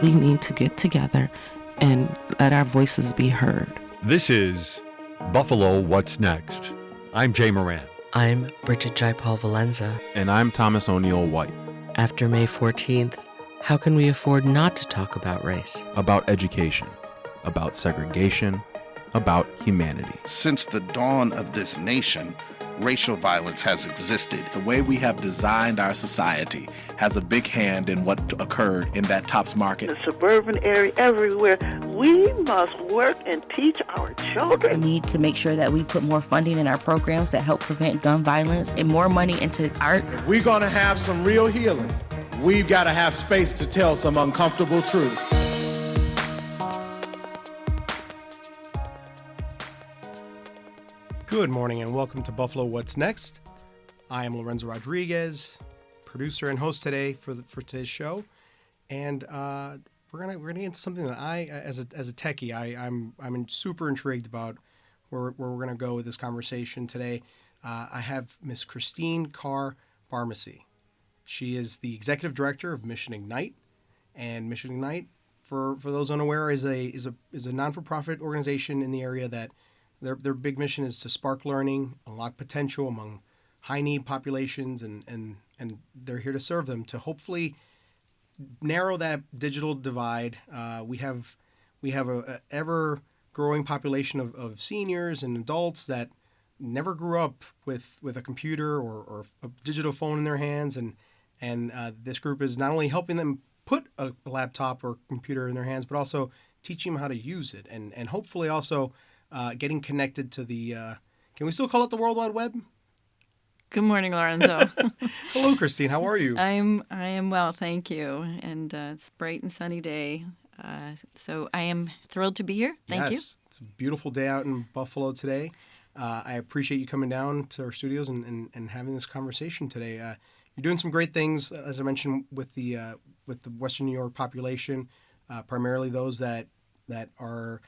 We need to get together and let our voices be heard. This is Buffalo What's Next. I'm Jay Moran. I'm Bridget Jaipal Valenza. And I'm Thomas O'Neill White. After May 14th, how can we afford not to talk about race? About education, about segregation, about humanity. Since the dawn of this nation, racial violence has existed. The way we have designed our society has a big hand in what occurred in that Tops Market. The suburban area, everywhere. We must work and teach our children. We need to make sure that we put more funding in our programs that help prevent gun violence and more money into art. If we're going to have some real healing, we've got to have space to tell some uncomfortable truths. Good morning and welcome to Buffalo What's Next. I am Lorenzo Rodriguez, producer and host today for today's show, and we're gonna get into something that I, as a techie, I'm super intrigued about where we're gonna go with this conversation today. I have Miss Christine Carr-Barmasse. She is the executive director of Mission Ignite, and Mission Ignite, for those unaware, is a non-for-profit organization in the area that their big mission is to spark learning, unlock potential among high-need populations, and they're here to serve them to hopefully narrow that digital divide. We have a ever-growing population of seniors and adults that never grew up with a computer or a digital phone in their hands, and this group is not only helping them put a laptop or computer in their hands, but also teaching them how to use it, and hopefully also getting connected to the, can we still call it the World Wide Web? Good morning, Lorenzo. Hello, Christine. How are you? I am well, thank you. And it's a bright and sunny day. So I am thrilled to be here. Thank you. It's a beautiful day out in Buffalo today. I appreciate you coming down to our studios and having this conversation today. You're doing some great things, as I mentioned, with the Western New York population, primarily those that are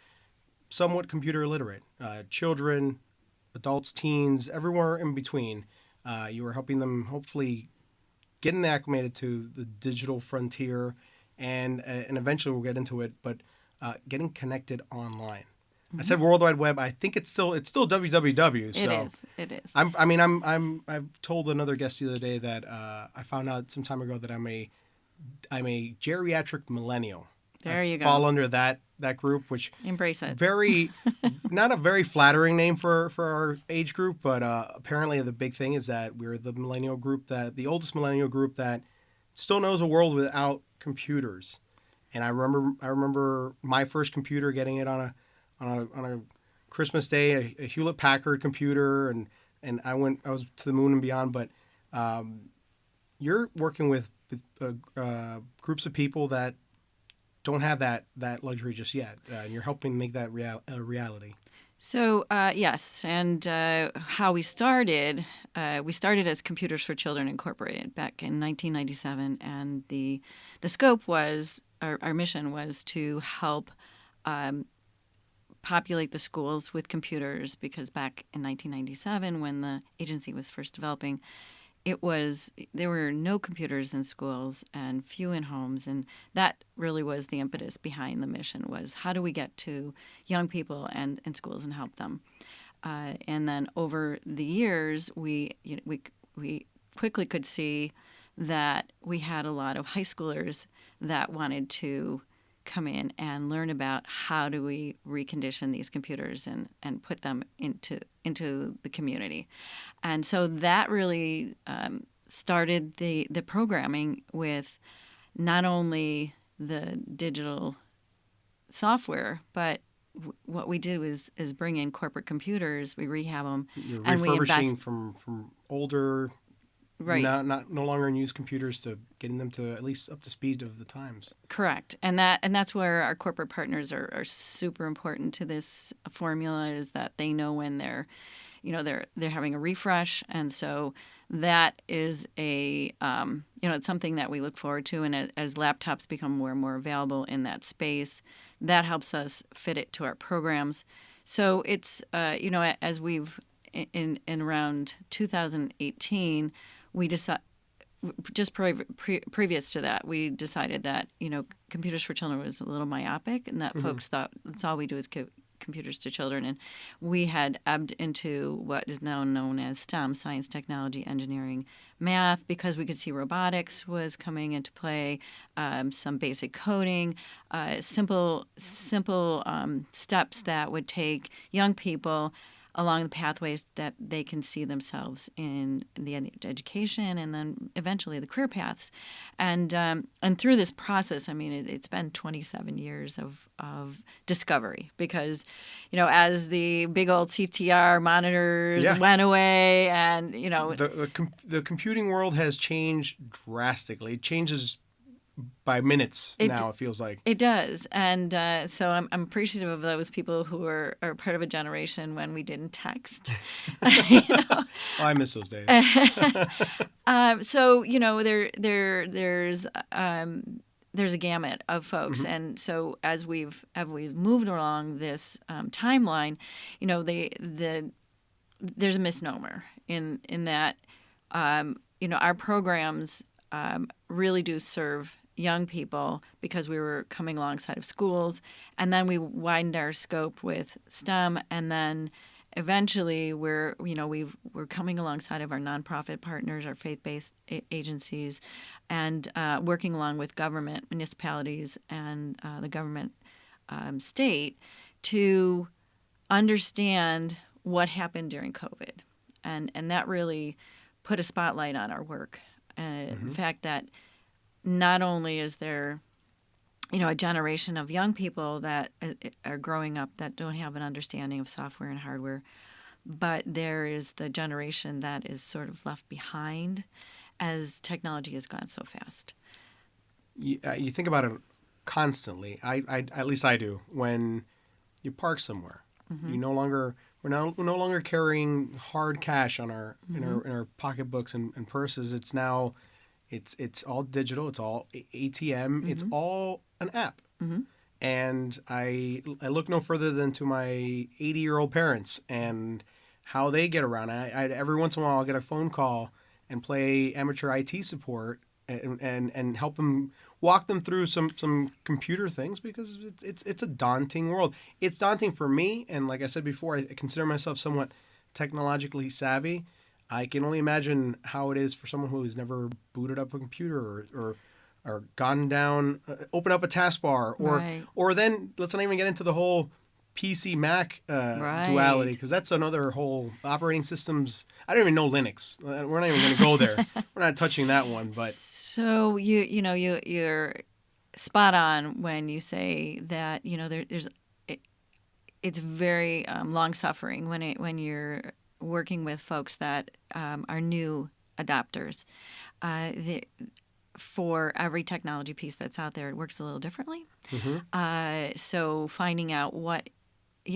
somewhat computer illiterate, children, adults, teens, everywhere in between. You are helping them hopefully getting acclimated to the digital frontier, and eventually we'll get into it, but getting connected online. Mm-hmm. I said World Wide Web. I think it's still www. So It is. I've told another guest the other day that I found out some time ago that I'm a geriatric millennial. There you go. Fall under that group, which embrace it. Very, not a very flattering name for our age group, but apparently the big thing is that we're the millennial group, the oldest millennial group that still knows a world without computers. And I remember my first computer, getting it on a Christmas day, a Hewlett Packard computer, and I was to the moon and beyond. But you're working with groups of people that don't have that luxury just yet, and you're helping make that a reality. So yes, and how we started as Computers for Children Incorporated back in 1997, and the scope was, our mission was to help populate the schools with computers, because back in 1997, when the agency was first developing, there were no computers in schools and few in homes, and that really was the impetus behind the mission, was how do we get to young people and in schools and help them. And then over the years, we quickly could see that we had a lot of high schoolers that wanted to come in and learn about how do we recondition these computers and put them into the community. And so that really started the programming with not only the digital software, but what we did is bring in corporate computers, we rehab them, You're and we refurbishing invest from older, right, no longer in use computers, to getting them to at least up to speed of the times. Correct, and that's where our corporate partners are super important to this formula, is that they know when they're having a refresh, and so that is it's something that we look forward to, and as laptops become more and more available in that space, that helps us fit it to our programs. So it's as we've in around 2018, we just previous to that, we decided that, Computers for Children was a little myopic, and that folks thought that's all we do is computers to children. And we had ebbed into what is now known as STEM, science, technology, engineering, math, because we could see robotics was coming into play, some basic coding, simple steps that would take young people along the pathways that they can see themselves in the education and then eventually the career paths. And through this process, I mean, it's been 27 years of discovery because, as the big old CTR monitors went away and, The computing world has changed drastically. It changes by minutes now, it feels like. It does. And so I'm appreciative of those people who are part of a generation when we didn't text. Oh, I miss those days. So, there's a gamut of folks. And so as we've moved along this timeline, there's a misnomer in that, our programs really do serve young people because we were coming alongside of schools, and then we widened our scope with STEM, and then eventually we're coming alongside of our nonprofit partners, our faith-based agencies, and working along with government, municipalities, and the government state to understand what happened during COVID, and that really put a spotlight on our work. The fact that not only is there, a generation of young people that are growing up that don't have an understanding of software and hardware, but there is the generation that is sort of left behind as technology has gone so fast. You think about it constantly. I at least I do. When you park somewhere, we're no longer carrying hard cash on our in our pocketbooks and purses. It's now it's all digital. It's all ATM. It's all an app. And I look no further than to my 80-year-old parents and how they get around. I every once in a while I'll get a phone call and play amateur IT support and help them walk them through some computer things because it's a daunting world. It's daunting for me, and like I said before, I consider myself somewhat technologically savvy. I can only imagine how it is for someone who has never booted up a computer or gone down, open up a taskbar, or then let's not even get into the whole PC Mac duality, because that's another whole operating systems. I don't even know Linux. We're not even going to go there. We're not touching that one. But so you're spot on when you say that it's very long suffering when you're working with folks that are new adopters. For every technology piece that's out there, it works a little differently. So finding out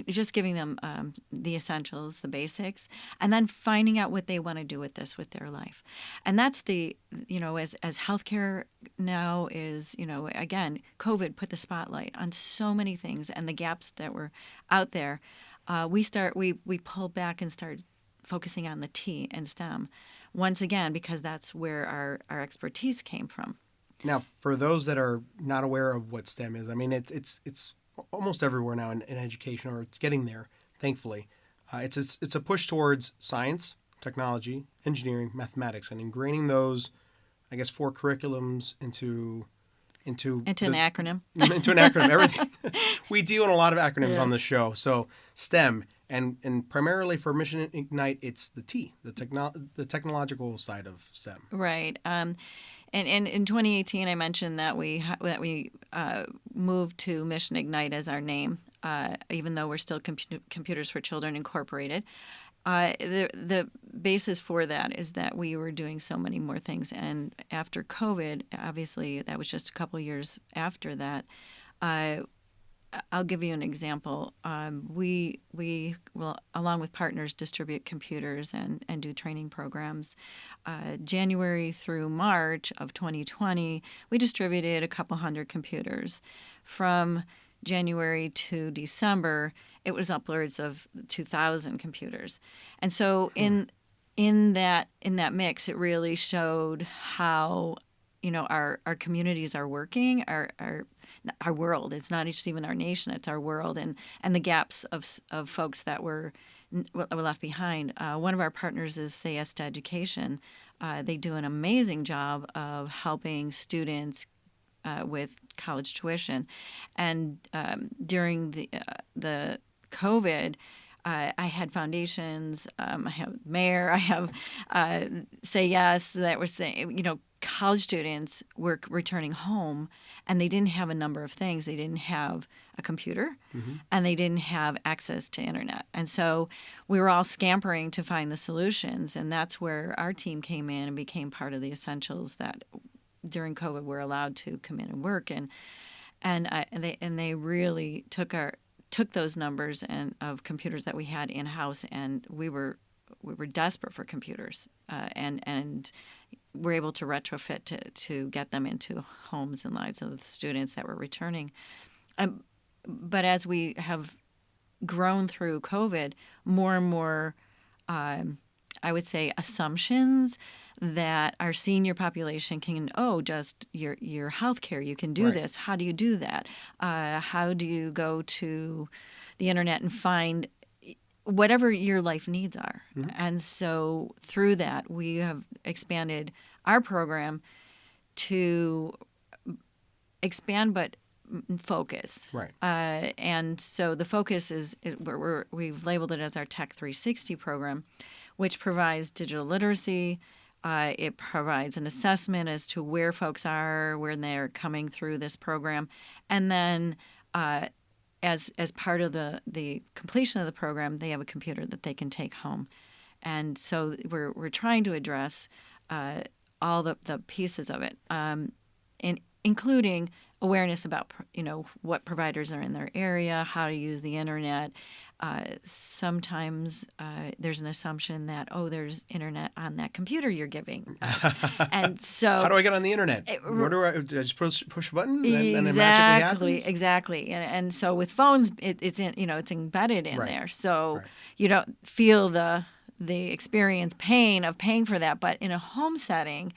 just giving them the essentials, the basics, and then finding out what they want to do with this with their life. And that's as healthcare now is, again, COVID put the spotlight on so many things and the gaps that were out there. We pulled back and started focusing on the T in STEM once again, because that's where our expertise came from. Now, for those that are not aware of what STEM is, I mean, it's almost everywhere now in education, or it's getting there, thankfully. It's a push towards science, technology, engineering, mathematics, and ingraining those, I guess, 4 curriculums into an acronym. Into an acronym. Everything. We deal in a lot of acronyms on this show. So STEM, and primarily for Mission Ignite, it's the T, the technological side of STEM. Right. And in 2018, I mentioned that we moved to Mission Ignite as our name, even though we're still Computers for Children Incorporated. The basis for that is that we were doing so many more things, and after COVID, obviously that was just a couple of years after that. I'll give you an example. We will, along with partners, distribute computers and do training programs. January through March of 2020, we distributed a couple hundred computers. From January to December, it was upwards of 2,000 computers. And so in in that mix, it really showed how, our communities are working, our world. It's not just even our nation; it's our world, and the gaps of folks that were left behind. One of our partners is Say Yes to Education. They do an amazing job of helping students with college tuition, and during the COVID. I had foundations. I have Mayor. I have Say Yes that were saying, college students were returning home, and they didn't have a number of things. They didn't have a computer, and they didn't have access to internet. And so we were all scampering to find the solutions, and that's where our team came in and became part of the essentials that during COVID were allowed to come in and work. And they really took those numbers and of computers that we had in house, and we were desperate for computers, and we're able to retrofit to get them into homes and lives of the students that were returning. But as we have grown through COVID, more and more, I would say, assumptions that our senior population can, just your health care, you can do Right. this. How do you do that? How do you go to the internet and find whatever your life needs are? And so through that, we have expanded our program to expand but focus. Right. And so the focus is, we've labeled it as our Tech 360 program, which provides digital literacy. It provides an assessment as to where folks are when they're coming through this program. And then as part of the completion of the program, they have a computer that they can take home. And so we're trying to address all the pieces of it, including awareness about what providers are in their area, how to use the internet. Sometimes there's an assumption that there's internet on that computer you're giving us, and so How do I get on the internet? Where do I just push a button and it magically happens? Exactly. And so with phones, it's embedded in Right. there, so Right. you don't feel the experience pain of paying for that. But in a home setting,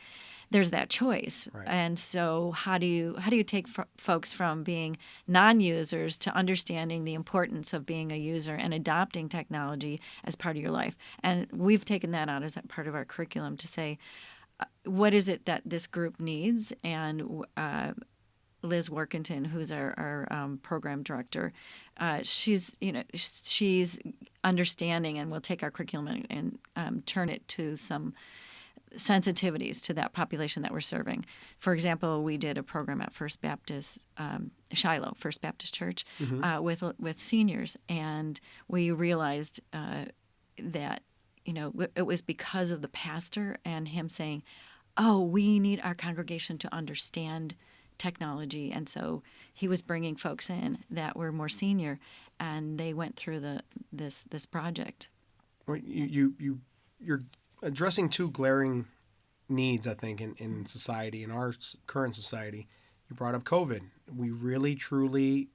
there's that choice. Right. And so how do you take folks from being non-users to understanding the importance of being a user and adopting technology as part of your life? And we've taken that out as part of our curriculum to say, what is it that this group needs? And Liz Workington, who's our program director, she's understanding, and we'll take our curriculum and turn it to some sensitivities to that population that we're serving. For example, we did a program at First Baptist Shiloh, First Baptist Church, with seniors, and we realized that it was because of the pastor and him saying, we need our congregation to understand technology, and so he was bringing folks in that were more senior, and they went through this project. You're addressing two glaring needs, I think, in society, in our current society. You brought up COVID. We really, truly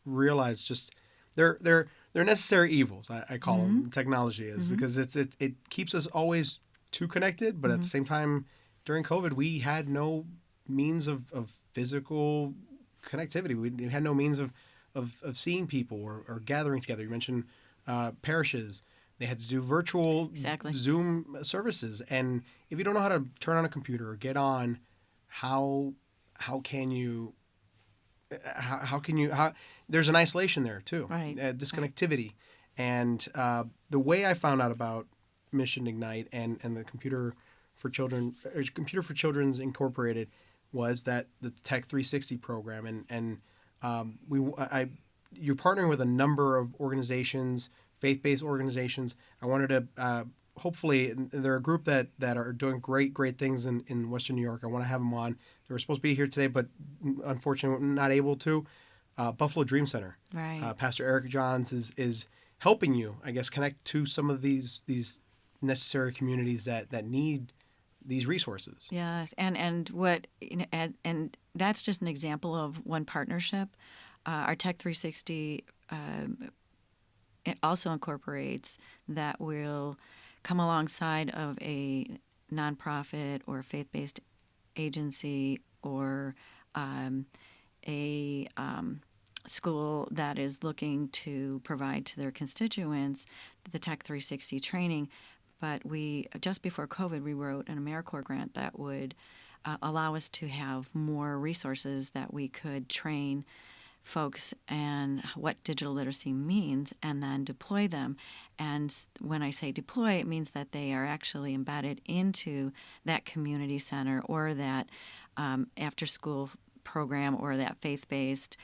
realize just they're necessary evils. I call them, technology is, because it keeps us always too connected, but at the same time, during COVID, we had no means of physical connectivity. We had no means of seeing people or gathering together. You mentioned parishes. They had to do virtual Zoom services, and if you don't know how to turn on a computer or get on, how can you? There's an isolation there too, right? Disconnectivity, and the way I found out about Mission Ignite and the Computer for Children's Incorporated was that the Tech 360 program, and you're partnering with a number of organizations. Faith-based organizations. I wanted to, hopefully, they're a group that are doing great things in Western New York. I want to have them on. They were supposed to be here today, but unfortunately not able to. Buffalo Dream Center. Right. Pastor Eric Johns is helping you, I guess, connect to some of these necessary communities that need these resources. Yeah, and that's just an example of one partnership. Our Tech 360 it also incorporates that we'll come alongside of a nonprofit or faith-based agency or a school that is looking to provide to their constituents the Tech 360 training. But just before COVID, we wrote an AmeriCorps grant that would allow us to have more resources that we could train folks and what digital literacy means and then deploy them. And when I say deploy, it means that they are actually embedded into that community center or that after-school program or that faith-based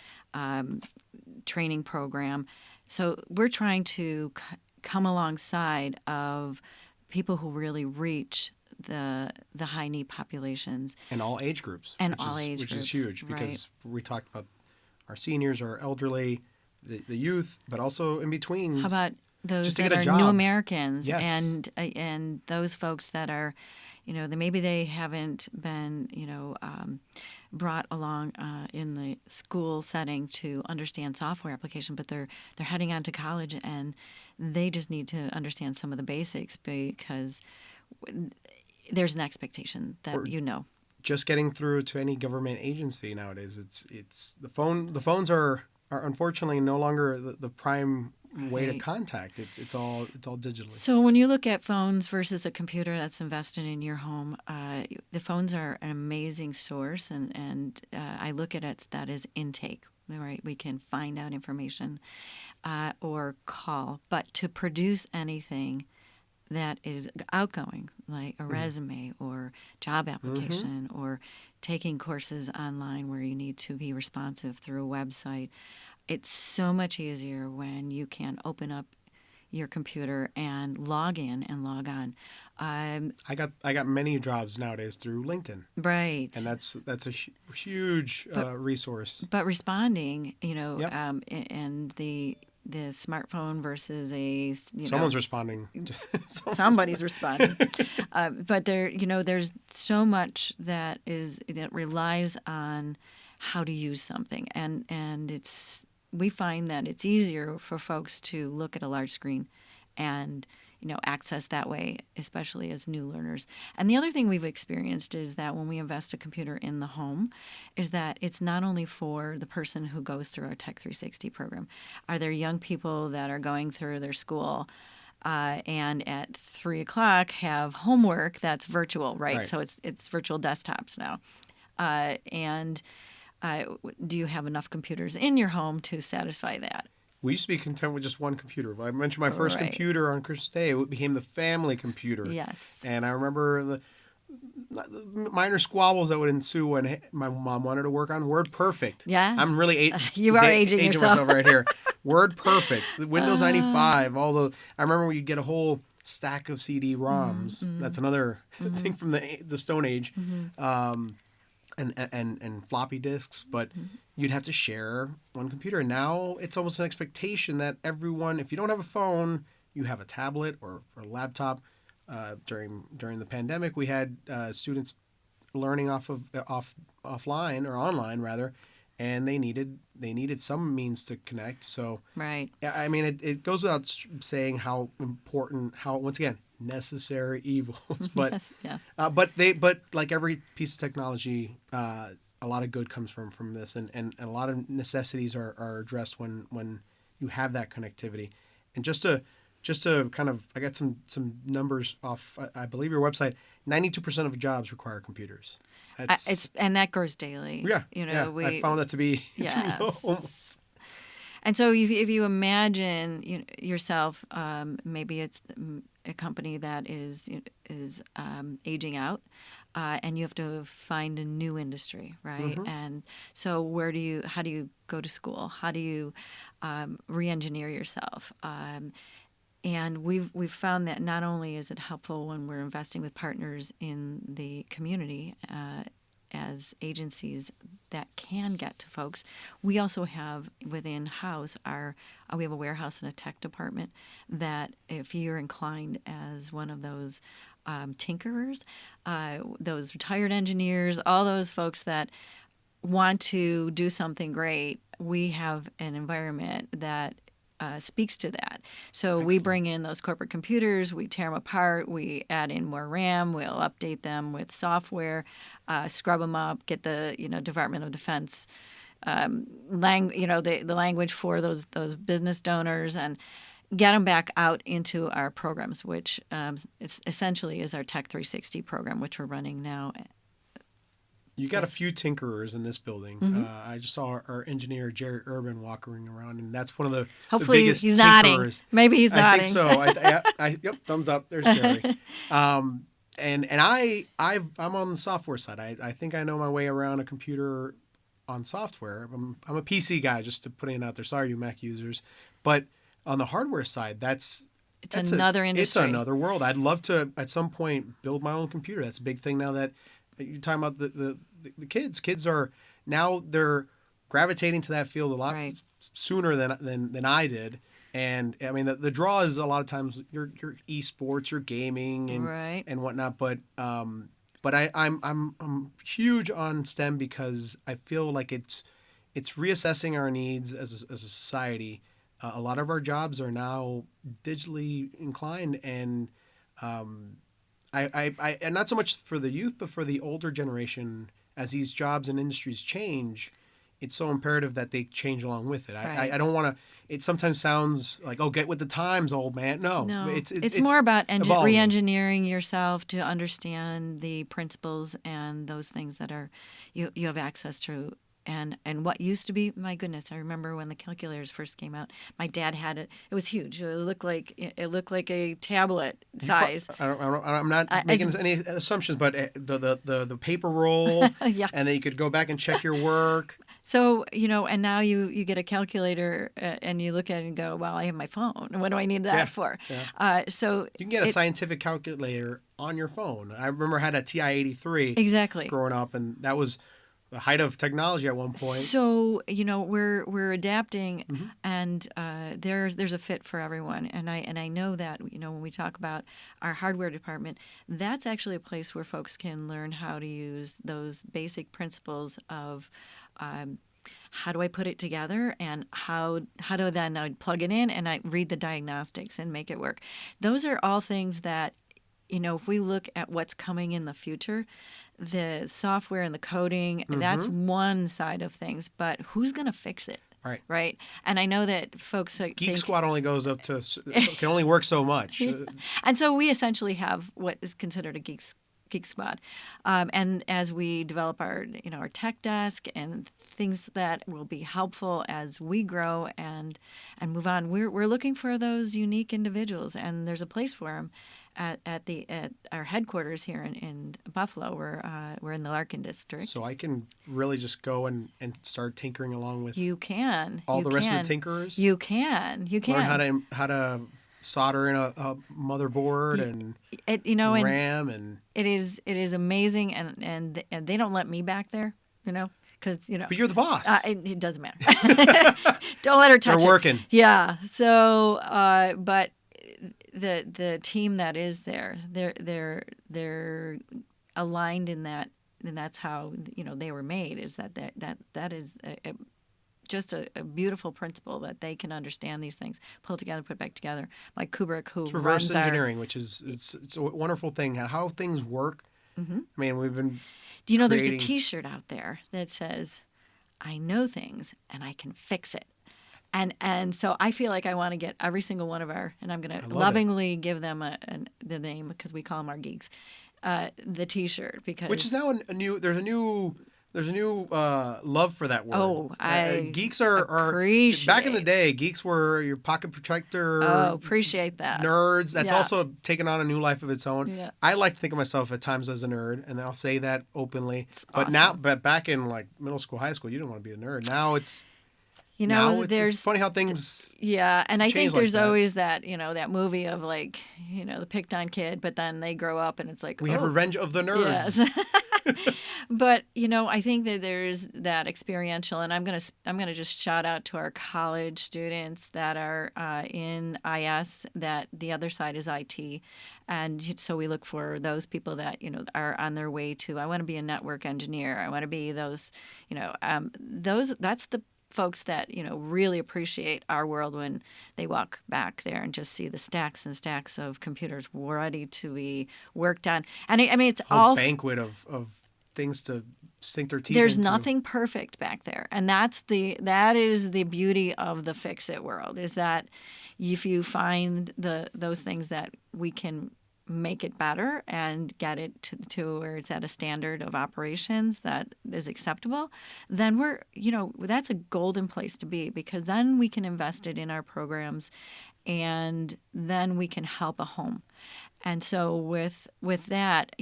training program. So we're trying to come alongside of people who really reach the high need populations and all age groups, which is huge because we talked about our seniors, our elderly, the youth, but also in between. How about those just that are new Americans and those folks that are, maybe they haven't been, brought along in the school setting to understand software application, but they're heading on to college and they just need to understand some of the basics because there's an expectation that just getting through to any government agency nowadays. It's the phones are unfortunately no longer the prime way to contact. It's all digitally. So when you look at phones versus a computer that's invested in your home, the phones are an amazing source, and I look at it that as intake. Right, we can find out information or call, but to produce anything that is outgoing, like a resume or job application or taking courses online where you need to be responsive through a website. It's so much easier when you can open up your computer and log in and log on. I got many jobs nowadays through LinkedIn. Right. And that's a huge resource. But responding, and the smartphone versus someone's responding. Somebody's responding. But there's so much that relies on how to use something, and we find that it's easier for folks to look at a large screen and access that way, especially as new learners. And the other thing we've experienced is that when we invest a computer in the home, is that it's not only for the person who goes through our Tech 360 program. Are there young people that are going through their school and at 3:00 have homework that's virtual, right? So it's virtual desktops now. Do you have enough computers in your home to satisfy that? We used to be content with just one computer. I mentioned my first computer on Christmas Day. It became the family computer. Yes. And I remember the minor squabbles that would ensue when my mom wanted to work on WordPerfect. Yeah. I'm really you are aging yourself. Myself right here. WordPerfect, Windows 95, I remember when you'd get a whole stack of CD-ROMs. That's another thing from the Stone Age. And floppy disks, but you'd have to share one computer. And now it's almost an expectation that everyone, if you don't have a phone, you have a tablet or a laptop. During the pandemic, we had students learning offline or online rather, and they needed some means to connect. So right, I mean, it goes without saying how important, once again, necessary evils, but yes. But like every piece of technology, a lot of good comes from this, and a lot of necessities are addressed when you have that connectivity. And just to kind of, I got some numbers off, I believe your website. 92% of jobs require computers. And that grows daily. Yeah, I found that to be almost. And so if you imagine yourself, maybe it's a company that is aging out, and you have to find a new industry, right? And so how do you go to school? How do you re-engineer yourself? And we've found that not only is it helpful when we're investing with partners in the community as agencies that can get to folks, we also have within house we have a warehouse and a tech department that if you're inclined as one of those tinkerers, those retired engineers, all those folks that want to do something great, we have an environment that speaks to that. So we bring in those corporate computers, we tear them apart, we add in more RAM, we'll update them with software, scrub them up, get the Department of Defense the language for those business donors, and get them back out into our programs, which it's essentially is our Tech 360 program, which we're running now. You got a few tinkerers in this building. Mm-hmm. I just saw our engineer, Jerry Urban, walking around, and that's one of the Hopefully biggest he's tinkerers. nodding. Maybe he's nodding. I think so. Yep, thumbs up. There's Jerry. I'm on the software side. I think I know my way around a computer on software. I'm a PC guy, just to put it out there. Sorry, you Mac users. But on the hardware side, that's another industry. It's another world. I'd love to, at some point, build my own computer. That's a big thing now that you're talking about the kids. Kids are now they're gravitating to that field a lot sooner than I did. And I mean the draw is a lot of times your esports, your gaming and whatnot. But I'm huge on STEM because I feel like it's reassessing our needs as a society. A lot of our jobs are now digitally inclined, and I not so much for the youth, but for the older generation, as these jobs and industries change, it's so imperative that they change along with it. I don't want to. It sometimes sounds like, oh, get with the times, old man. No, it's more about re-engineering yourself to understand the principles and those things that are you have access to. And what used to be, my goodness, I remember when the calculators first came out. My dad had it. It was huge. It looked like a tablet size. I'm not making any assumptions, but the paper roll, and then you could go back and check your work. So and now you get a calculator and you look at it and go, well, I have my phone. What do I need that for? Yeah. So you can get a scientific calculator on your phone. I remember I had a TI-83 growing up, and that was the height of technology at one point. So we're adapting, and there's a fit for everyone. And I know that when we talk about our hardware department, that's actually a place where folks can learn how to use those basic principles of how do I put it together, and how do then I plug it in and I read the diagnostics and make it work. Those are all things that if we look at what's coming in the future, the software and the coding, that's one side of things, but who's going to fix it? Right. And I know that folks Geek Squad only goes up to, can only work so much. And so we essentially have what is considered a Geek Squad. And as we develop our tech desk and things that will be helpful as we grow and move on, we're looking for those unique individuals, and there's a place for them. At our headquarters here in Buffalo, we're in the Larkin district. So I can really just go and start tinkering along with. You can. All the rest of the tinkerers. You can. Learn how to solder in a motherboard and RAM and. It is amazing, and they don't let me back there, because But you're the boss. It doesn't matter. Don't let her touch it. They're working. Yeah. So, but. The team that is there, they're aligned in that, and that's how they were made. Is that is just a beautiful principle that they can understand these things, pull together, put back together. Like Kubrick, who it's reverse runs engineering, which is it's a wonderful thing how things work. I mean, we've been. There's a T-shirt out there that says, "I know things and I can fix it." And so I feel like I want to get every single one of and I'm going to lovingly give them the name, because we call them our geeks, the T-shirt, because which is now there's a new love for that word. Oh, geeks are back in the day. Geeks were your pocket protector. Oh, appreciate that. Nerds. That's also taken on a new life of its own. Yeah. I like to think of myself at times as a nerd, and I'll say that openly. It's but awesome. but back in like middle school, high school, you didn't want to be a nerd. Now it's. There's funny how things. Yeah, and I think there's like always that that movie of like the picked on kid, but then they grow up and it's like we have Revenge of the Nerds. Yes. But I think that there's that experiential, and I'm gonna just shout out to our college students that are in IS. That the other side is IT, and so we look for those people that are on their way to. I want to be a network engineer. I want to be those. That's the folks that, really appreciate our world when they walk back there and just see the stacks and stacks of computers ready to be worked on. And it's all banquet of things to sink their teeth into. There's nothing perfect back there. And that is the beauty of the fix-it world, is that if you find those things that we can make it better and get it to where it's at a standard of operations that is acceptable, then that's a golden place to be, because then we can invest it in our programs and then we can help a home. And so with that,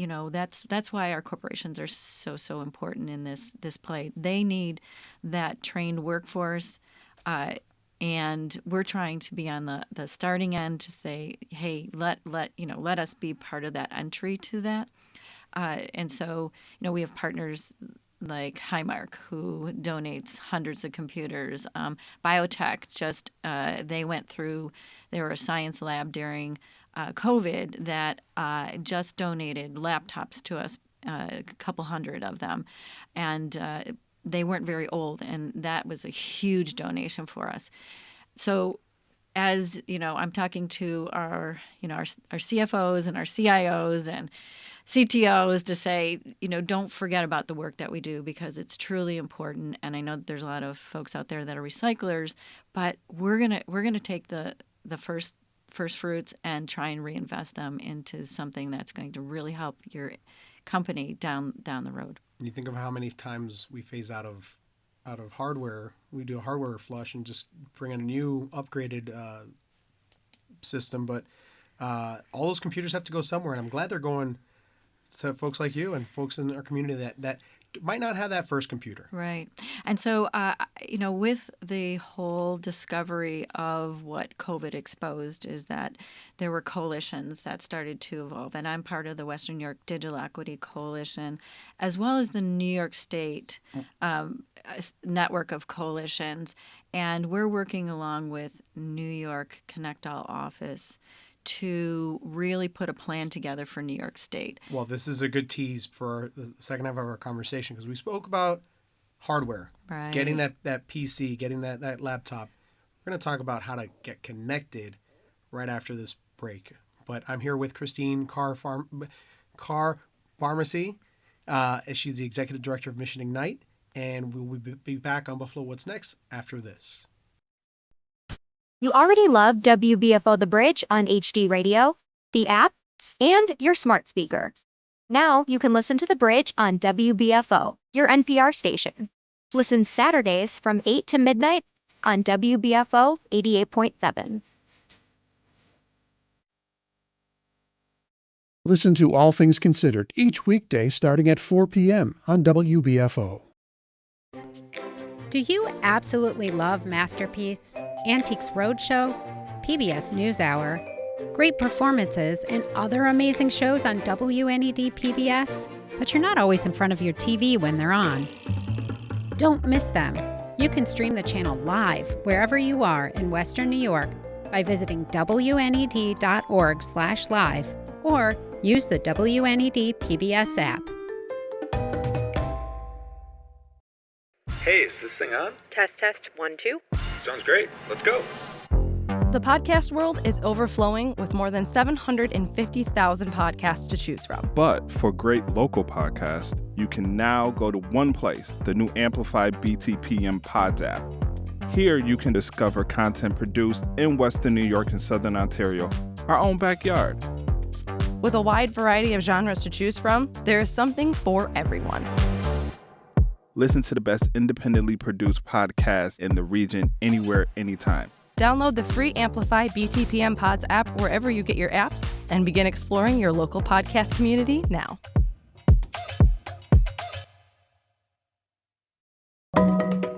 that's why our corporations are so important in this play. They need that trained workforce, and we're trying to be on the starting end to say, hey, let us be part of that entry to that. And so, we have partners like Highmark, who donates hundreds of computers. Biotech they were a science lab during COVID that just donated laptops to us, a couple hundred of them. And they weren't very old, and that was a huge donation for us. So as, I'm talking to our CFOs and our CIOs and CTOs to say, don't forget about the work that we do, because it's truly important. And I know that there's a lot of folks out there that are recyclers, but we're gonna take the first fruits and try and reinvest them into something that's going to really help your company down the road. You think of how many times we phase out of hardware. We do a hardware flush and just bring in a new upgraded system, but all those computers have to go somewhere, and I'm glad they're going to folks like you and folks in our community that might not have that first computer. Right. And so, with the whole discovery of what COVID exposed is that there were coalitions that started to evolve. And I'm part of the Western New York Digital Equity Coalition, as well as the New York State network of coalitions. And we're working along with New York Connect All office to really put a plan together for New York State. Well, this is a good tease for the second half of our conversation, because we spoke about hardware, right, getting that PC, getting that laptop. We're going to talk about how to get connected right after this break. But I'm here with Christine Carr-Barmasse. She's the executive director of Mission Ignite, and we will be back on Buffalo What's Next after this. You already love WBFO The Bridge on HD Radio, the app, and your smart speaker. Now you can listen to The Bridge on WBFO, your NPR station. Listen Saturdays from 8 to midnight on WBFO 88.7. Listen to All Things Considered each weekday starting at 4 p.m. on WBFO. Do you absolutely love Masterpiece, Antiques Roadshow, PBS NewsHour, great performances, and other amazing shows on WNED PBS, but you're not always in front of your TV when they're on? Don't miss them. You can stream the channel live wherever you are in Western New York by visiting WNED.org/live or use the WNED PBS app. Hey, is this thing on? Test 1 2. Sounds great. Let's go. The podcast world is overflowing with more than 750,000 podcasts to choose from. But for great local podcasts, you can now go to one place, the new Amplify BTPM Pods app. Here you can discover content produced in Western New York and Southern Ontario, our own backyard. With a wide variety of genres to choose from, there is something for everyone. Listen to the best independently produced podcasts in the region, anywhere, anytime. Download the free Amplify BTPM Pods app wherever you get your apps and begin exploring your local podcast community now.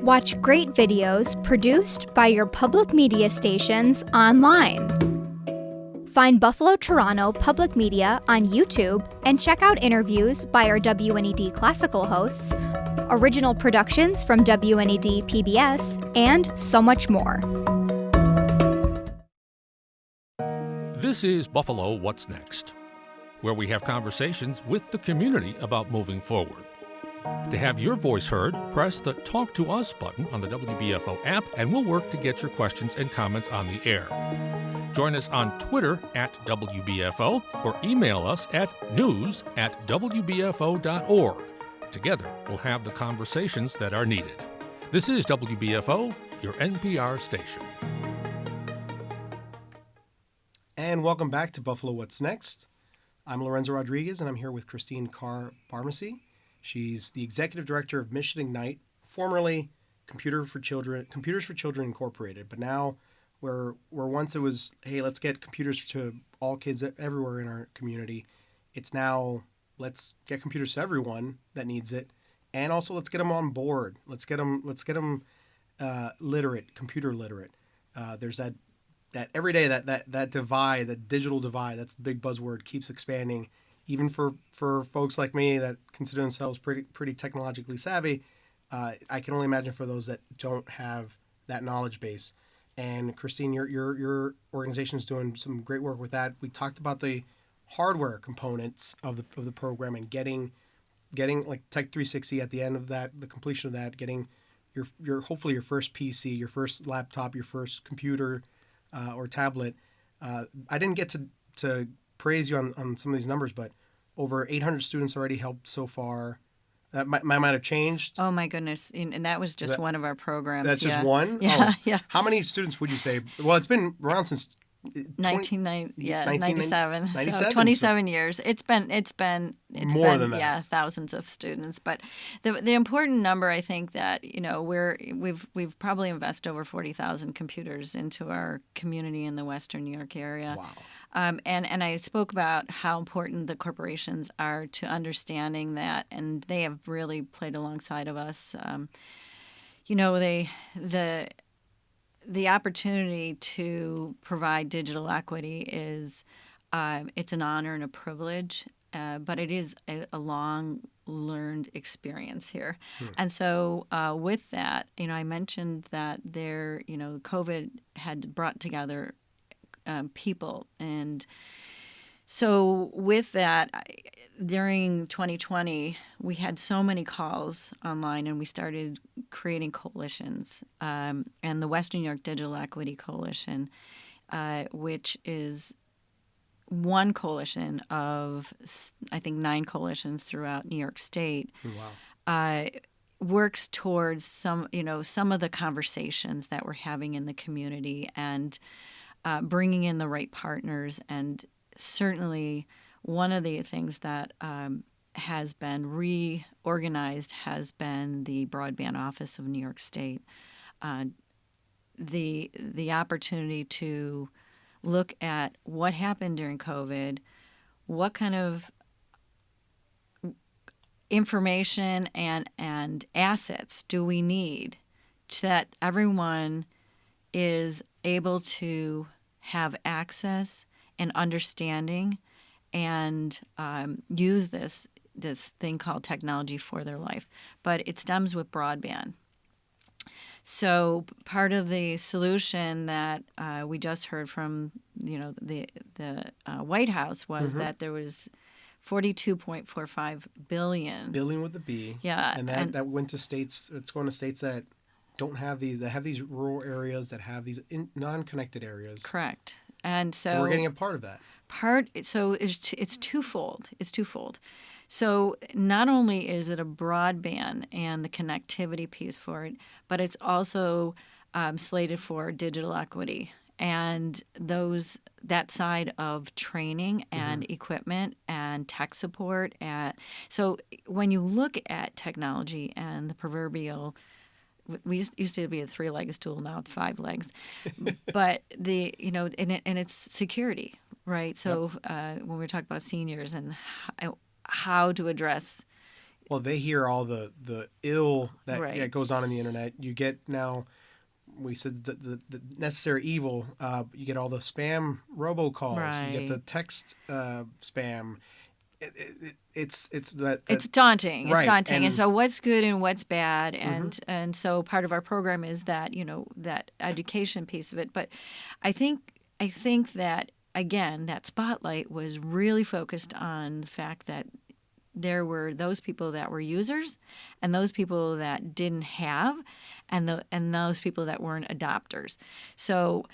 Watch great videos produced by your public media stations online. Find Buffalo Toronto Public Media on YouTube and check out interviews by our WNED Classical hosts, original productions from WNED PBS, and so much more. This is Buffalo What's Next, where we have conversations with the community about moving forward. To have your voice heard, press the Talk to Us button on the WBFO app, and we'll work to get your questions and comments on the air. Join us on Twitter @WBFO or email us at news@WBFO.org. Together, we'll have the conversations that are needed. This is WBFO, your NPR station. And welcome back to Buffalo What's Next. I'm Lorenzo Rodriguez, and I'm here with Christine Carr-Barmasse. She's the executive director of Mission Ignite, formerly Computers for Children Incorporated. But now, where once it was, hey, let's get computers to all kids everywhere in our community, it's now let's get computers to everyone that needs it, and also let's get them on board. Let's get them literate, computer literate. There's that every day that divide, that digital divide, that's the big buzzword, keeps expanding. Even for folks like me that consider themselves pretty technologically savvy, I can only imagine for those that don't have that knowledge base. And Christine, your organization is doing some great work with that. We talked about the hardware components of the program and getting like Tech 360 at the end of that, the completion of that, getting your hopefully your first PC, your first laptop, your first computer or tablet. I didn't get to praise you on some of these numbers, but over 800 students already helped so far. That might have changed. Oh my goodness! And that was just one of our programs. That's just one. Yeah, oh. yeah. How many students would you say? Well, it's been around since 1997. 97? So 27 years. It's been more than that. Yeah, thousands of students. But the important number, I think, that we've probably invested over 40,000 computers into our community in the Western New York area. Wow. And I spoke about how important the corporations are to understanding that, and they have really played alongside of us. The opportunity to provide digital equity is it's an honor and a privilege, but it is a long learned experience here. And so with that, I mentioned that COVID had brought together people. And so with that, during 2020, we had so many calls online, and we started creating coalitions. And the Western New York Digital Equity Coalition, which is one coalition of, I think, 9 coalitions throughout New York State, works towards some of the conversations that we're having in the community and bringing in the right partners. And certainly one of the things that has been reorganized has been the Broadband Office of New York State. The opportunity to look at what happened during COVID, what kind of information and assets do we need so that everyone is able to have access and understanding and use this thing called technology for their life. But it stems with broadband. So part of the solution that we just heard from the White House was that there was $42.45 billion. Billion with a B. Yeah, and that went to states. It's going to states that don't have these. That have these rural areas, that have these non-connected areas. Correct. And so we're getting a part of that. So it's twofold. It's twofold. So not only is it a broadband and the connectivity piece for it, but it's also slated for digital equity and that side of training and equipment and tech support. So when you look at technology and the proverbial, we used to be a 3-legged stool, now it's 5 legs, but and it's security, right? So when we talk about seniors and how to address, well, they hear all the ill that goes on in the internet. You get now, we said the necessary evil. You get all the spam robocalls. Right. You get the text spam. It's daunting. Right. It's daunting. And so what's good and what's bad, and so part of our program is that that education piece of it. But I think that again, that spotlight was really focused on the fact that there were those people that were users, and those people that didn't have, and those people that weren't adopters. So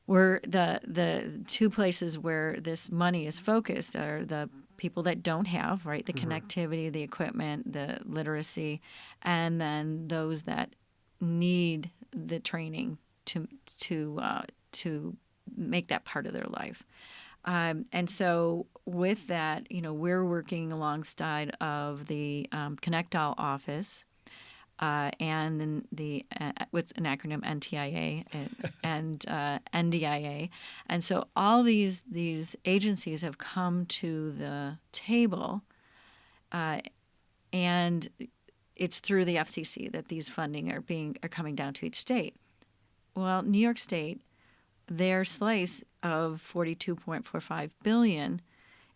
we're the two places where this money is focused are the people that don't have, right, the connectivity, the equipment, the literacy, and then those that need the training to make that part of their life. And so with that, we're working alongside of the Connect All office and then the what's an acronym NTIA and NDIA. And so all these agencies have come to the table, and it's through the FCC that these funding are coming down to each state. Well, New York State, their slice of $42.45 billion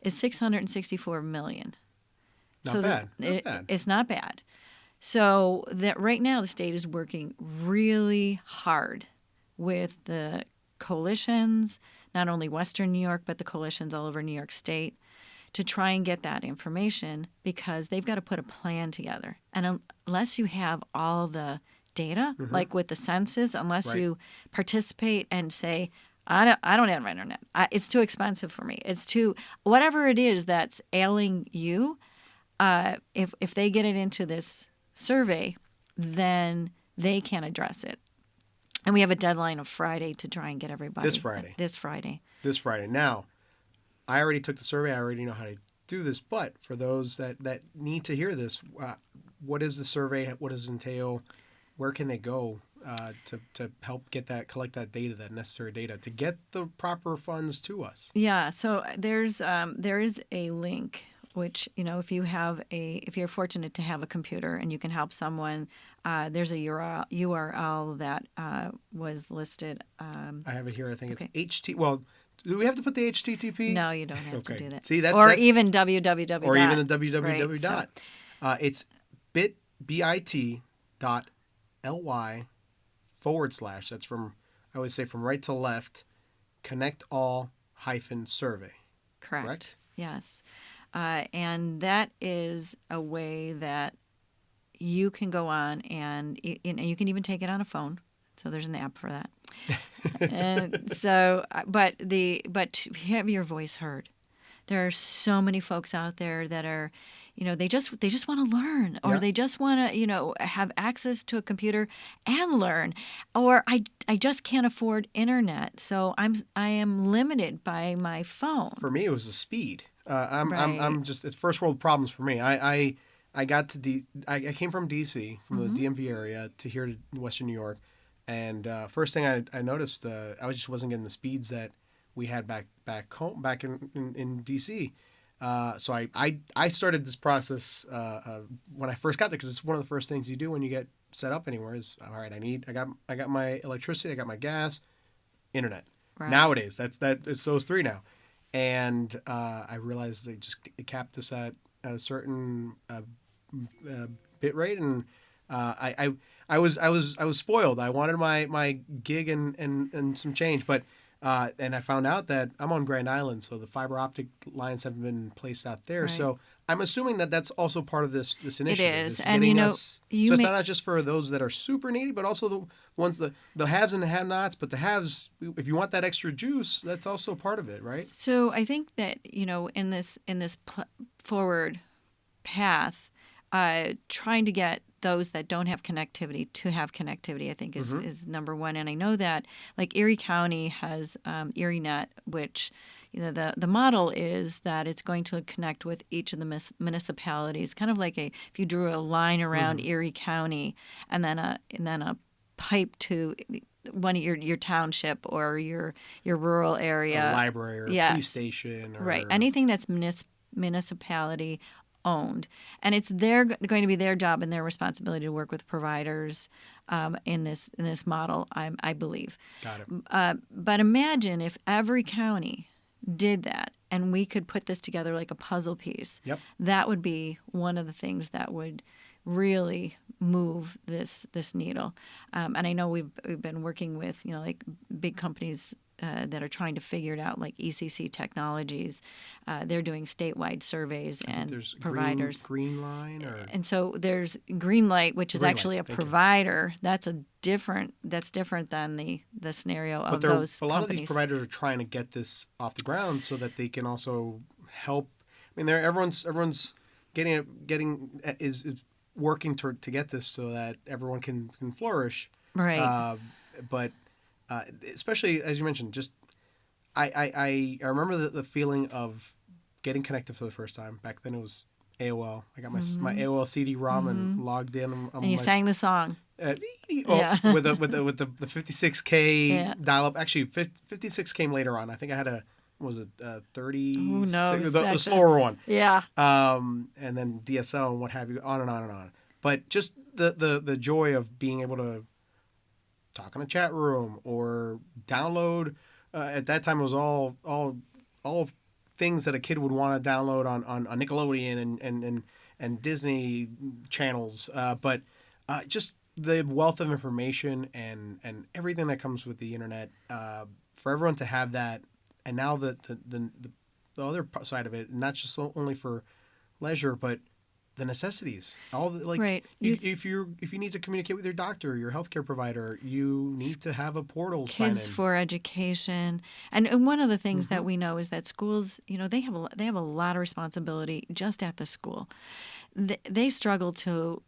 is $664 million. Not bad. Not bad. It's not bad. So that right now the state is working really hard with the coalitions, not only Western New York, but the coalitions all over New York State, to try and get that information, because they've got to put a plan together. And unless you have all the data, like with the census, unless you participate and say, I don't have internet. It's too expensive for me. It's too, whatever it is that's ailing you, if they get it into this survey, then they can address it. And we have a deadline of Friday to try and get everybody. This Friday. This Friday. Now, I already took the survey. I already know how to do this. But for those that need to hear this, what is the survey? What does it entail? Where can they go to help collect that data, that necessary data, to get the proper funds to us? Yeah. So there is a link, which, if you're fortunate to have a computer and you can help someone, there's a URL that was listed. I have it here. I think it's HT. Well, do we have to put the HTTP? No, you don't have to do that. See, even www. Or even the www. Right, dot. It's bit.ly/. That's from, I always say, from right to left, connect all -survey. Correct? Yes. And that is a way that you can go on, and you can even take it on a phone. So there's an app for that. And so, but to have your voice heard, there are so many folks out there that are, they just want to learn, or they just want to, have access to a computer and learn, or I just can't afford internet, so I am limited by my phone. For me, it was the speed. I'm just, it's first world problems for me. I got to I came from DC, from the DMV area, to here to Western New York, and first thing I noticed, I just wasn't getting the speeds that we had back home, back in DC. So I started this process when I first got there, because it's one of the first things you do when you get set up anywhere is, all right, I got my electricity, I got my gas, internet. Right. Nowadays, it's those three now. And I realized they just capped this at a certain bit rate, and I was spoiled. I wanted my gig and some change, but and I found out that I'm on Grand Island, so the fiber optic lines haven't been placed out there. Right. So I'm assuming that that's also part of this initiative. It is, and so it's not just for those that are super needy, but also the ones the haves and the have-nots. But the haves, if you want that extra juice, that's also part of it, right? So I think that in this forward path, trying to get those that don't have connectivity to have connectivity, I think is number one. And I know that like Erie County has ErieNet, which the model is that it's going to connect with each of the municipalities, kind of like if you drew a line around Erie County and then a pipe to one of your township or your rural area, a library or a police station, or right, anything that's municipality owned, and it's going to be their job and their responsibility to work with providers in this model. I believe. Got it. But imagine if every county did that, and we could put this together like a puzzle piece. Yep. That would be one of the things that would really move this needle. And I know we've been working with like big companies that are trying to figure it out, like ECC Technologies. They're doing statewide surveys and there's providers. Green Line, or and so there's Greenlight, which is Greenlight, actually a thank you. provider. That's different than the scenario of those a lot companies. of these providers are trying to get this off the ground so that they can also help. I mean, everyone's is working to get this so that everyone can flourish. Right. But especially as you mentioned, just I remember the feeling of getting connected for the first time. Back then it was AOL. I got my AOL CD-ROM and logged in. And you sang the song. With the 56K Yeah. dial-up. Actually, 56 came later on. I think I had a 30. Who knows? The slower one. Yeah. And then DSL and what have you, on and on and on. But just the joy of being able to talk in a chat room or download. At that time, it was all things that a kid would want to download on Nickelodeon and Disney channels. But just the wealth of information and everything that comes with the internet, for everyone to have that. And now the other side of it, not just only for leisure, but the necessities. All the, like, right. If you need to communicate with your doctor, your healthcare provider, you need to have a portal. Kids for education, and one of the things that we know is that schools, they have a lot of responsibility just at the school. They struggle to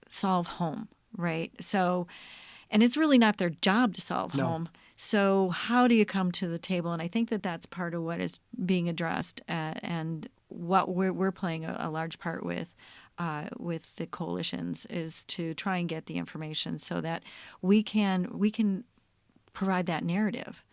solve home, right? So, and it's really not their job to solve home. So how do you come to the table? And I think that that's part of what is being addressed, and what we're playing a large part with the coalitions is to try and get the information so that we can provide that narrative.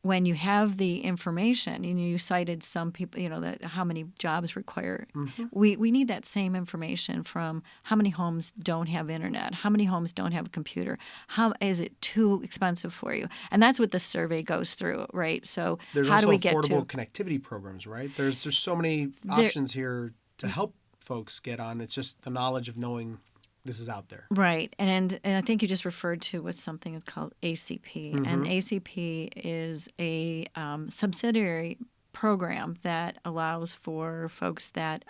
When you have the information, you cited some people, how many jobs require. We need that same information from how many homes don't have internet, how many homes don't have a computer, how is it too expensive for you, and that's what the survey goes through, right? So there's how also do we get affordable connectivity programs, right? There's so many options here to help folks get on. It's just the knowledge of knowing this is out there. Right. And I think you just referred to what something is called ACP. And ACP is a subsidiary program that allows for folks that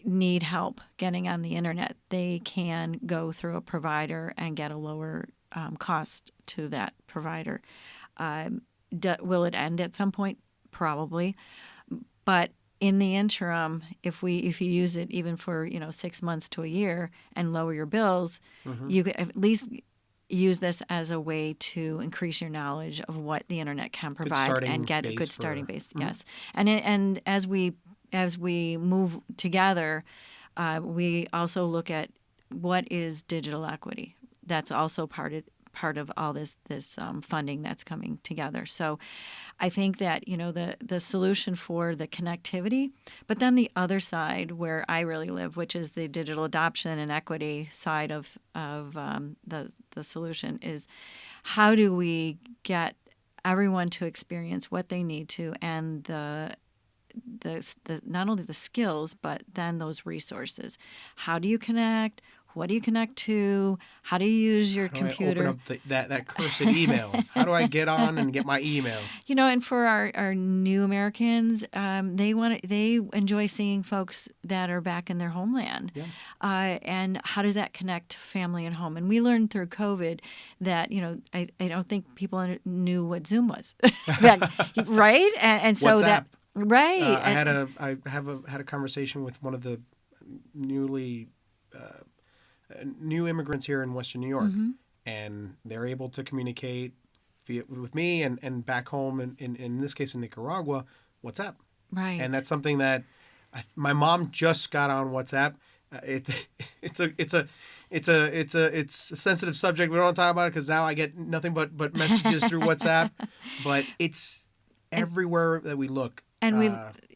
need help getting on the internet. They can go through a provider and get a lower cost to that provider. Will it end at some point? Probably. But in the interim, if you use it even for 6 months to a year and lower your bills, you could at least use this as a way to increase your knowledge of what the internet can provide and get a good starting base. Yes, and as we move together, we also look at what is digital equity. That's also part of all this funding that's coming together. So I think that the solution for the connectivity, but then the other side where I really live, which is the digital adoption and equity side of the solution, is how do we get everyone to experience what they need to, and the not only the skills but then those resources. How do you connect? What do you connect to? How do you use your computer? Open up that cursed email. How do I get on and get my email? And for our new Americans, they enjoy seeing folks that are back in their homeland. Yeah. And how does that connect family and home? And we learned through COVID that I don't think people knew what Zoom was, right? And so WhatsApp. that right. I had a conversation with one of the new immigrants here in Western New York, and they're able to communicate with me and back home, in this case in Nicaragua, WhatsApp. Right. And that's something that my mom just got on WhatsApp. It's a sensitive subject. We don't want to talk about it because now I get nothing but messages through WhatsApp. But it's everywhere that we look. And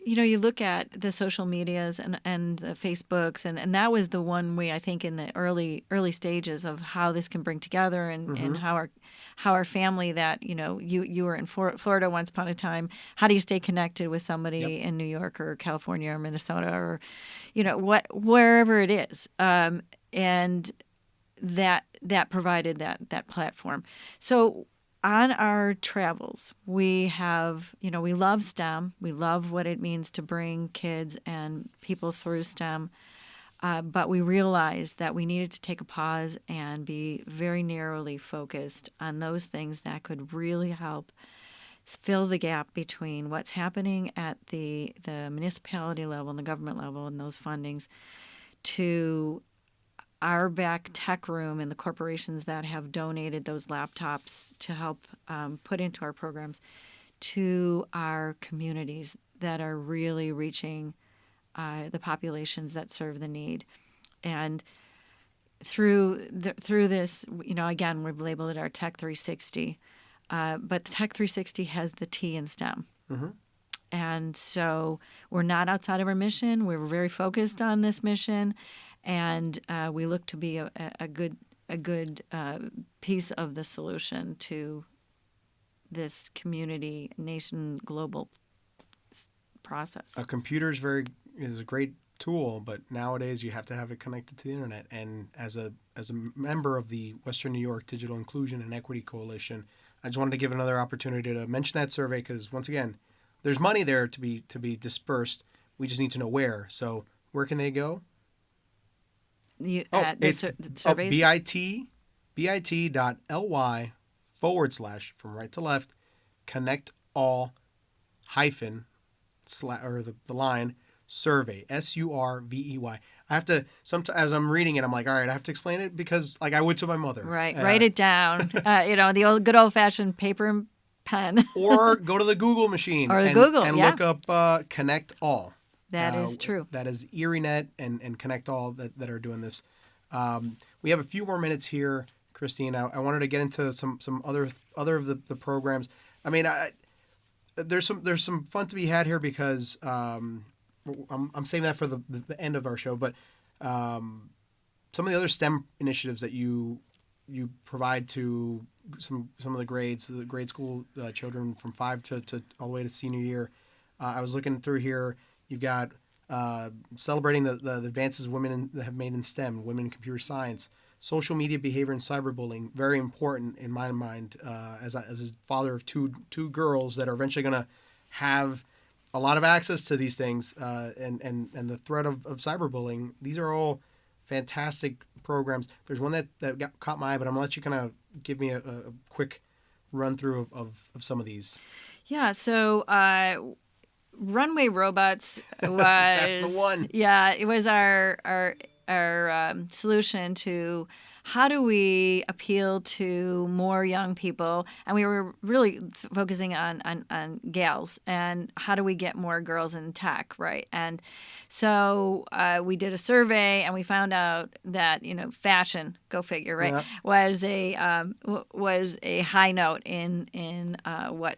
you look at the social medias and the Facebooks, and that was the one way, I think, in the early stages of how this can bring together and how our family that, you were in Florida once upon a time, how do you stay connected with somebody in New York or California or Minnesota or, wherever it is. And that provided that platform. So on our travels, we have, we love STEM. We love what it means to bring kids and people through STEM. But we realized that we needed to take a pause and be very narrowly focused on those things that could really help fill the gap between what's happening at the municipality level and the government level and those fundings to our back tech room and the corporations that have donated those laptops to help put into our programs to our communities that are really reaching the populations that serve the need. And through this, again, we've labeled it our Tech 360, but the Tech 360 has the T in STEM. Mm-hmm. And so we're not outside of our mission. We're very focused on this mission, and we look to be a good piece of the solution to this community, nation, global process. A computer is a great tool, but nowadays you have to have it connected to the internet. And as a member of the Western New York Digital Inclusion and Equity Coalition, I just wanted to give another opportunity to mention that survey because, once again, there's money there to be dispersed. We just need to know where. So where can they go? It's bit.ly/ from right to left, connect all hyphen or the line survey, SURVEY. I have to, sometimes as I'm reading it, I'm like, all right, I have to explain it because like I would to my mother. Right. Write it down. The good old fashioned paper and pen. Or go to the Google machine and look up Connect All. That is true. That is ErieNet and Connect All that are doing this. We have a few more minutes here, Christine. I wanted to get into some other of the programs. I mean, there's some fun to be had here because I'm saving that for the end of our show. But some of the other STEM initiatives that you provide to some of the grade school children from 5 to all the way to senior year. I was looking through here. You've got celebrating the advances women have made in STEM, women in computer science, social media behavior and cyberbullying, very important in my mind as a father of two girls that are eventually going to have a lot of access to these things and the threat of cyberbullying. These are all fantastic programs. There's one that caught my eye, but I'm going to let you kind of give me a quick run through of some of these. Yeah, so Runway Robots was that's the one. Yeah, it was our solution to how do we appeal to more young people, and we were really focusing on gals and how do we get more girls in tech, right? And so we did a survey and we found out that fashion, go figure, right, was a high note in what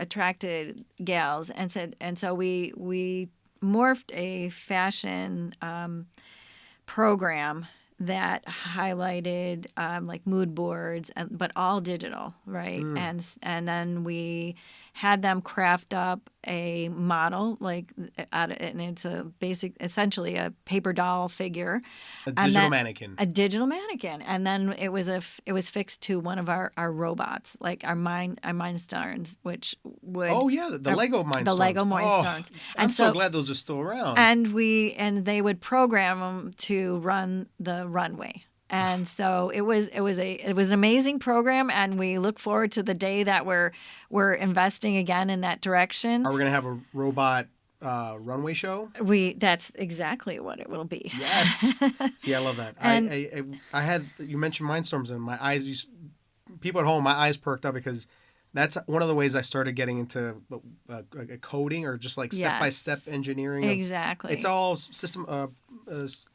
attracted gals, and so we morphed a fashion program that highlighted like mood boards, but all digital, right? And then we had them craft up a model, and it's essentially a paper doll figure, a digital mannequin, and then it was fixed to one of our robots, like our Mindstorms, which would the Lego Mindstorms. The Lego Mindstorms. I'm so glad those are still around. And they would program them to run the runway. And so it was an amazing program, and we look forward to the day that we're investing again in that direction. Are we going to have a robot runway show? That's exactly what it will be. Yes. See, I love that. And I had, you mentioned Mindstorms, and my eyes, people at home, my eyes perked up because that's one of the ways I started getting into coding or just like step-by-step engineering. Exactly. It's all system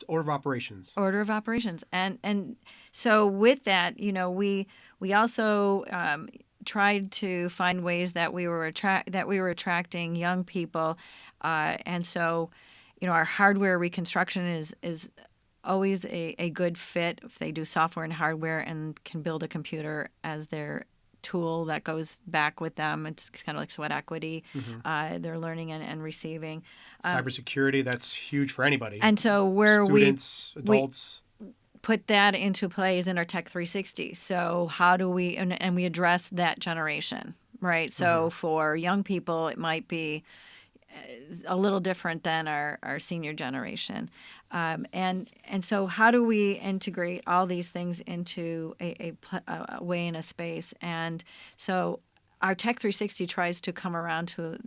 order of operations. Order of operations. And so with that, we also tried to find ways that we were attracting young people. And so, our hardware reconstruction is always a good fit if they do software and hardware and can build a computer as their tool that goes back with them. It's kind of like sweat equity. Mm-hmm. They're learning and receiving. Cybersecurity, that's huge for anybody. And so students, adults. put that into plays in our Tech 360. So how do we, and we address that generation, right? So for young people, it might be a little different than our senior generation. And so how do we integrate all these things into a way in a space? And so our Tech 360 tries to come around to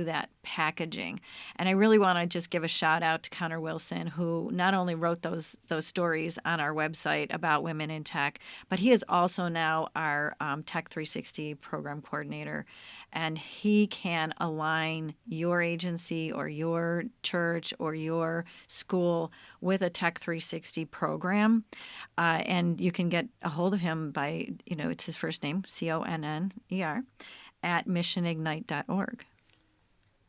that packaging. And I really want to just give a shout out to Connor Wilson, who not only wrote those stories on our website about women in tech, but he is also now our Tech 360 program coordinator. And he can align your agency or your church or your school with a Tech 360 program. And you can get a hold of him by, it's his first name, Conner, at missionignite.org.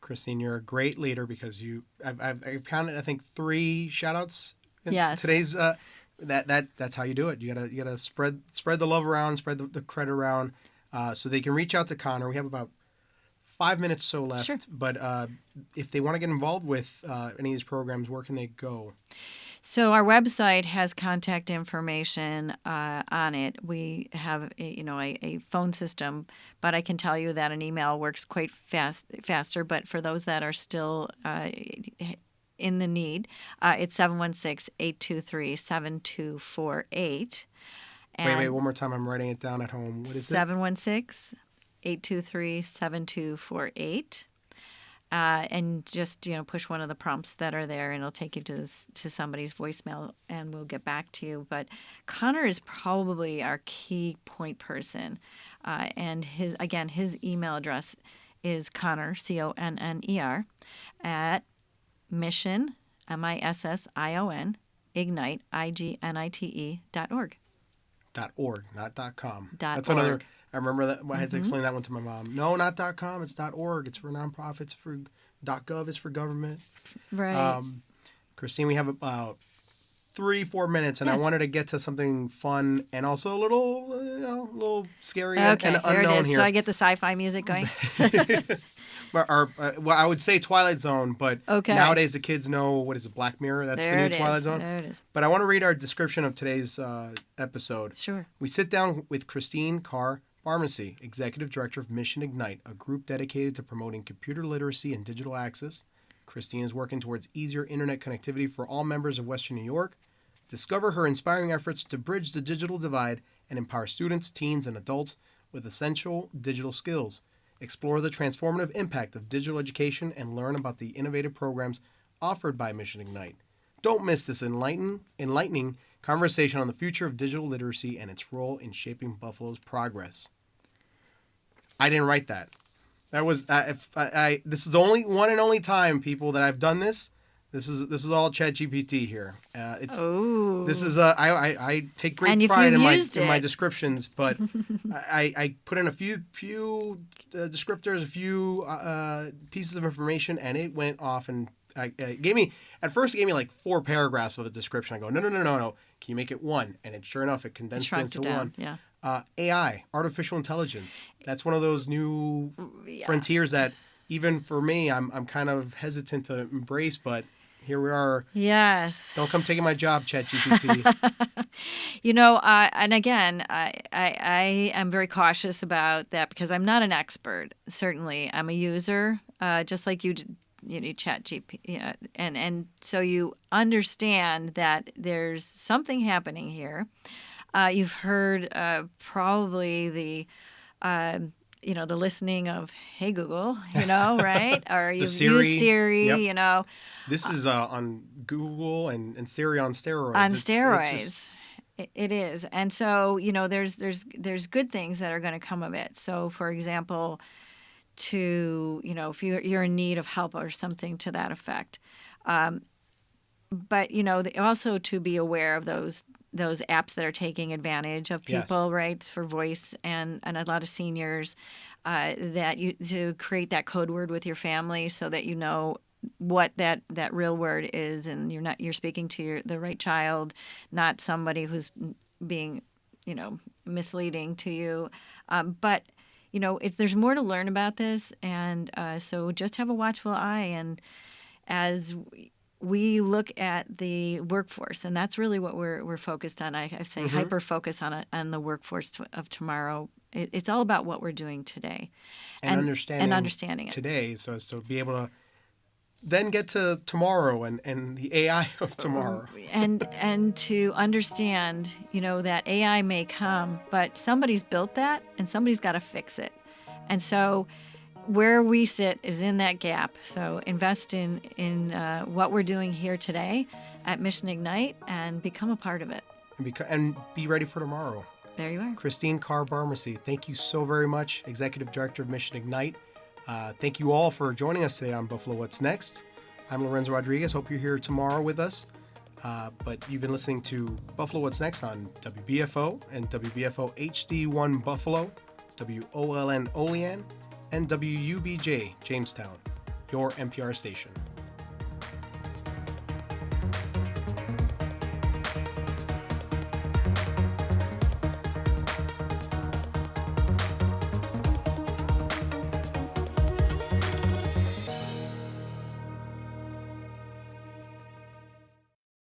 Christine, you're a great leader because I've counted, I think, 3 shout outs in Yes. today's that's how you do it. You gotta spread the love around, spread the credit around, so they can reach out to Connor. We have about 5 minutes so left. Sure. But if they want to get involved with any of these programs, where can they go? So our website has contact information on it. We have a phone system, but I can tell you that an email works quite faster. But for those that are still in the need, it's 716-823-7248. Wait, one more time. I'm writing it down at home. What is it? 716-823-7248. And just push one of the prompts that are there, and it'll take you to somebody's voicemail, and we'll get back to you. But Connor is probably our key point person, and his email address is Conner, Conner, at mission, MISSION, ignite, IGNITE.org. .org, not .com. That's another. I remember that I had to explain that one to my mom. No, not .com. It's .org. It's for nonprofits. For .gov is for government. Right. Christine, we have about 3-4 minutes, and Yes. I wanted to get to something fun and also a little scary Okay, and here unknown it is. here. So I get the sci-fi music going. Well, I would say Twilight Zone, but Okay. nowadays the kids know, what is it, Black Mirror? That's There the it new is. Twilight Zone. There it is. But I want to read our description of today's episode. Sure. We sit down with Christine Carr-Barmasse, Executive Director of Mission Ignite, a group dedicated to promoting computer literacy and digital access. Christine is working towards easier internet connectivity for all members of Western New York. Discover her inspiring efforts to bridge the digital divide and empower students, teens, and adults with essential digital skills. Explore the transformative impact of digital education and learn about the innovative programs offered by Mission Ignite. Don't miss this enlightening conversation on the future of digital literacy and its role in shaping Buffalo's progress. I didn't write that. That was this is the only one and only time, people, that I've done this. This is all ChatGPT here. This is I take great pride in my descriptions, but I put in a few descriptors, a few pieces of information, and it went off and gave me like 4 paragraphs of a description. I go, no. Can you make it 1? And sure enough, it condensed it into 1. Yeah. AI, artificial intelligence. That's one of those new frontiers that even for me, I'm kind of hesitant to embrace, but here we are. Yes. Don't come taking my job, ChatGPT. And again, I am very cautious about that because I'm not an expert. Certainly, I'm a user, just like you ChatGPT, and so you understand that there's something happening here. You've heard probably the listening of "Hey Google," right? Or you've used Siri, Yep. This is on Google and Siri on steroids. On It's steroids. just... It is. And so, there's good things that are going to come of it. So, for example, if you're in need of help or something to that effect. But, also to be aware of those apps that are taking advantage of people, Yes. right, for voice and a lot of seniors, to create that code word with your family so that you know what that real word is, and you're speaking to the right child, not somebody who's being, misleading to you. But if there's more to learn about this, and so just have a watchful eye, and as we look at the workforce, and that's really what we're focused on. I say hyper focus on the workforce of tomorrow. It's all about what we're doing today, and understanding it today, so as to be able to then get to tomorrow and the AI of tomorrow, and to understand, that AI may come, but somebody's built that, and somebody's got to fix it, and so. Where we sit is in that gap. So invest in what we're doing here today at Mission Ignite and become a part of it. And be ready for tomorrow. There you are. Christine Carr-Barmasse, thank you so very much, Executive Director of Mission Ignite. Thank you all for joining us today on Buffalo What's Next. I'm Lorenzo Rodriguez. Hope you're here tomorrow with us. But you've been listening to Buffalo What's Next on WBFO and WBFO HD1 Buffalo, WOLN Olean, and WUBJ Jamestown, your NPR station.